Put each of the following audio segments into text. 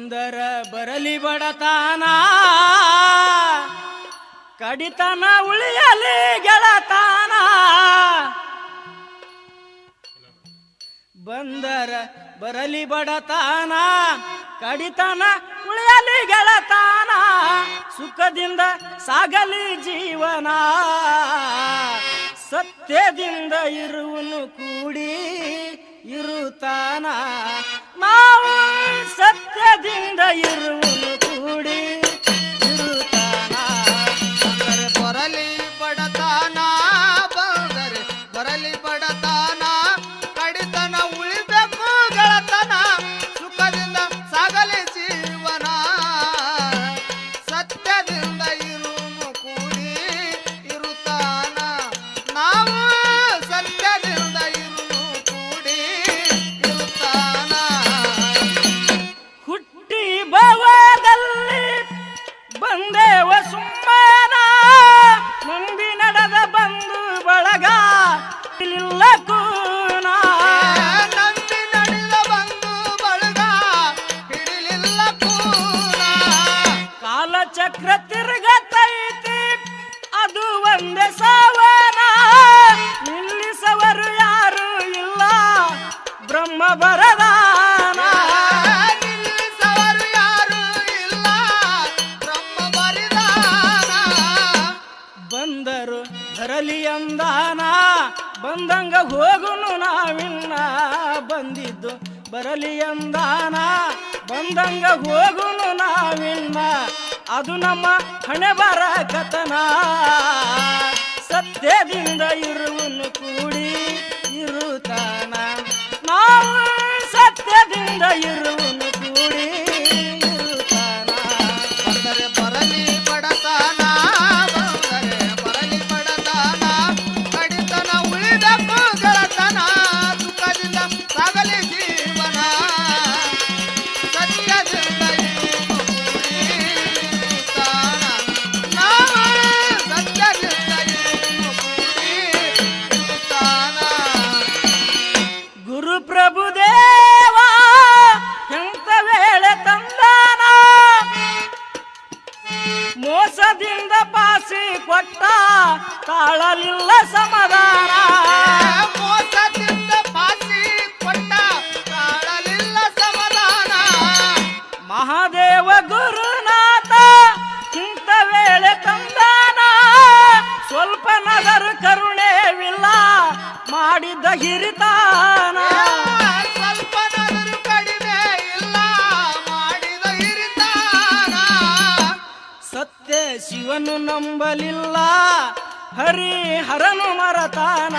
ಬಂದರ ಬರಲಿ ಬಡತಾನ ಕಡಿತನ ಉಳಿಯಲಿ ಗೆಳತಾನ ಬಂದರ ಬರಲಿ ಬಡತಾನ ಕಡಿತನ ಉಳಿಯಲಿ ಗೆಳತಾನ ಸುಖದಿಂದ ಸಾಗಲಿ ಜೀವನ ಸತ್ಯದಿಂದ ಇರುವನು ಕೂಡಿ ಇರುತ್ತಾನ ನಾವು ಸತ್ಯದಿಂದ ಇರುವನು ಕೂಡಿ ಇರುತ್ತಾನ ಬಂದರೆ ಬರಲಿ ಬಡತಾನ ಬಂದರೆ ಬರಲಿ ಬಡತಾನ ಕಡಿತನ ಉಳಿಬೇಕು ಗೆಳತನ ಸುಖದಿಂದ ಸಾಗಲಿ ಜೀವನ ಸತ್ಯದಿಂದ ಇರುವನು ಕೂಡಿ ಇರುತ್ತಾನ ನಾವು ಸತ್ಯದಿಂದ ಇರುವನು ಕೂಡಿ ಇರುತ್ತಾನ ಹುಟ್ಟಿ ಭವದಲ್ಲಿ ಬಂದೇವ ಸುಮ್ಮನ ನಂಬಿ ನಡೆದ ಬಂದು ಬಳಗ ಇಲ್ಲಿಲ್ಲ ಕೂನ ನಂಬಿ ನಡೆದ ಬಂದು ಬಳಗ ಹಿಡಿಲಿಲ್ಲ ಕೂನ ಕಾಲಚಕ್ರ ತಿರುಗತೈತಿ ಅದು ಒಂದೇ ಸಾವನ ನಿಲ್ಲಿಸವರು ಯಾರು ಇಲ್ಲ ಬ್ರಹ್ಮ ಬರದಾನ ನಿಲ್ಲಿಸವರು ಯಾರು ಇಲ್ಲ ಬ್ರಹ್ಮ ಬರಿದಾನ ಬಂದರು ಬರಲಿ ಅಂದಾನ ಬಂದಂಗ ಹೋಗುನು ನಾವಿನ್ನ ಬಂದಿದ್ದು ಬರಲಿ ಅಂದಾನ ಬಂದಂಗ ಹೋಗುನು ನಾವಿನ್ನ ಅದು ನಮ್ಮ ಹಣೆ ಬರ ಕಥನ ಸತ್ಯದಿಂದ ಇರುವನು ಕೂಡಿ ಇರುತ್ತಾನ ನಾವು ಸತ್ಯದಿಂದ ಇರುವನು ಕೂಡಿ ಇರುತ್ತಾನ ಬಂದರೆ ಬರಲಿ ಬಡತನ ಬಂದರೆ ಬರಲಿ ಬಡತನ ಕಡಿತನ ಉಳಿಬೇಕು ಗೆಳತನ ಸುಖದಿಂದ ಸಾಗಲಿ ಜೀವನ ಸತ್ಯದಿಂದ ಇರುವನು ಕೂಡಿ ಇರುತ್ತಾನ ನಾವು ಸತ್ಯದಿಂದ ಇರುವನು ಕೂಡಿ ಇರುತ್ತಾನ ಗುರು ಪ್ರಭುದೇವ ಎಂತ ವೇಳೆ ತಂದಾನ ಮೋಸದಿಂದ ಪಾಸಿ ಕೊಟ್ಟ ತಾಳಲಿಲ್ಲ ಸಮಾಧಾನ ಮೋಸದಿಂದ ಪಾಸಿ ಕೊಟ್ಟ ತಾಳಲಿಲ್ಲ ಸಮಾಧಾನ ಮಹಾದೇವ ಗುರುನಾಥ ಇಂಥ ವೇಳೆ ತಂದಾನ ಸ್ವಲ್ಪ ನಗರು ಕರುಣೆವಿಲ್ಲ ಮಾಡಿದ್ದ ಹಿರಿತಾನ ಸ್ವಲ್ಪ ನದರು ಕಡಿಮೆ ಇಲ್ಲ ಮಾಡಿದ ಹಿರಿತಾನ ಸತ್ಯ ಶಿವನು ನಂಬಲಿಲ್ಲ ಹರಿಹರನು ಮರತಾನ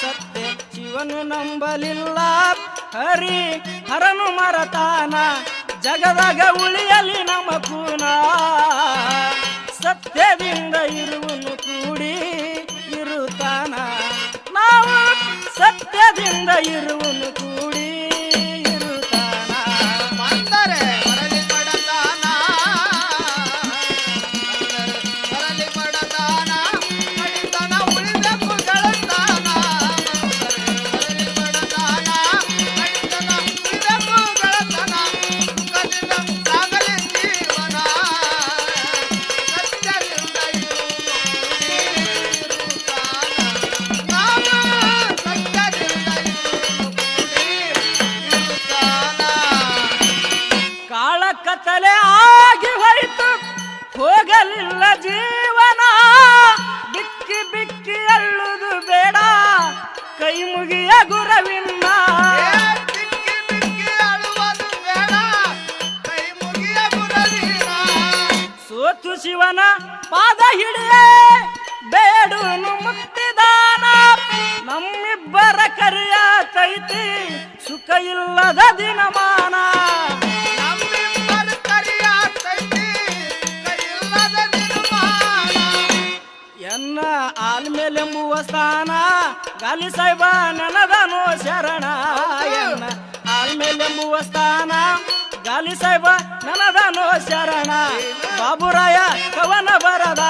ಸತ್ಯ ಶಿವನು ನಂಬಲಿಲ್ಲ ಹರಿಹರನು ಮರತಾನ ಜಗದಾಗ ಉಳಿಯಲಿ ನಮ್ಮ ಕೂನ ಸತ್ಯದಿಂದ ಇರುವನು ಕೂಡಿ ಇರುತ್ತಾನ ನಾವು ಸತ್ಯದಿಂದ ಇರುವನು ಕೂಡಿ ಇರುತ್ತಾನ ಬಂದರೆ ಬರಲಿ ಬಡತನ ಬಂದರೆ ಬರಲಿ ಬಡತನ ಕಡಿತನ ಉಳಿಬೇಕು ಗೆಳತನ ಬಂದರೆ ಬರಲಿ ಬಡತನ ಕಡಿತನ ಉಳಿಬೇಕು ಗೆಳತನ ಸುಖದಿಂದ ಸಾಗಲಿ ಜೀವನ ಸತ್ಯದಿಂದ ಇರುವನು ಕೂಡಿ ಇರುತ್ತಾನ ನಾವು ಸತ್ಯದಿಂದ ಇರುವನು ಕೂಡಿ ಇರುತ್ತಾನ ಕಾಳ ಕತ್ತಲೆ ಆಗಿ ಹೋಯಿತು ಹೋಗಲಿಲ್ಲ ಜೀವನ ಬಿಕ್ಕಿ ಬಿಕ್ಕಿ ಅಳ್ಳುದು ಬೇಡ ಕೈ ಮುಗಿಯ ಗುರವಿನ್ನ ಬಿಕ್ಕಿ ಬಿಕ್ಕಿ ಅಳುವುದು ಬೇಡ ಕೈ ಮುಗಿಯ ಗುರವೀರ ಸೋತು ಶಿವನ ಪಾದ ಹಿಡಿಯೇ ಬೇಡುನು ಮುಕ್ತಿದಾನ ನಮ್ಮಿಬ್ಬರ ಕರಿಯತೈತಿ ಸುಖ ಇಲ್ಲದ ದಿನಮಾನ ನಮ್ಮಿಬ್ಬರ ಕರಿಯಾತೈತಿ ಕೈ ಇಲ್ಲದ ನಿರ್ಮಾಣ ಎನ್ನ ಆಲ್ಮೇಲೆಂಬುವ ಸ್ಥಾನ ಗಾಲಿ ಸಾಯ್ಬ ನನದನೋ ಶರಣ ಎನ್ನ ಆಲ್ಮೇಲೆಂಬುವ ಸ್ಥಾನ ಗಾಲಿ ಸಾಯ್ಬ ನನದನೋ ಶರಣ ಬಾಬುರಾಯ ಕವನ ಬರದ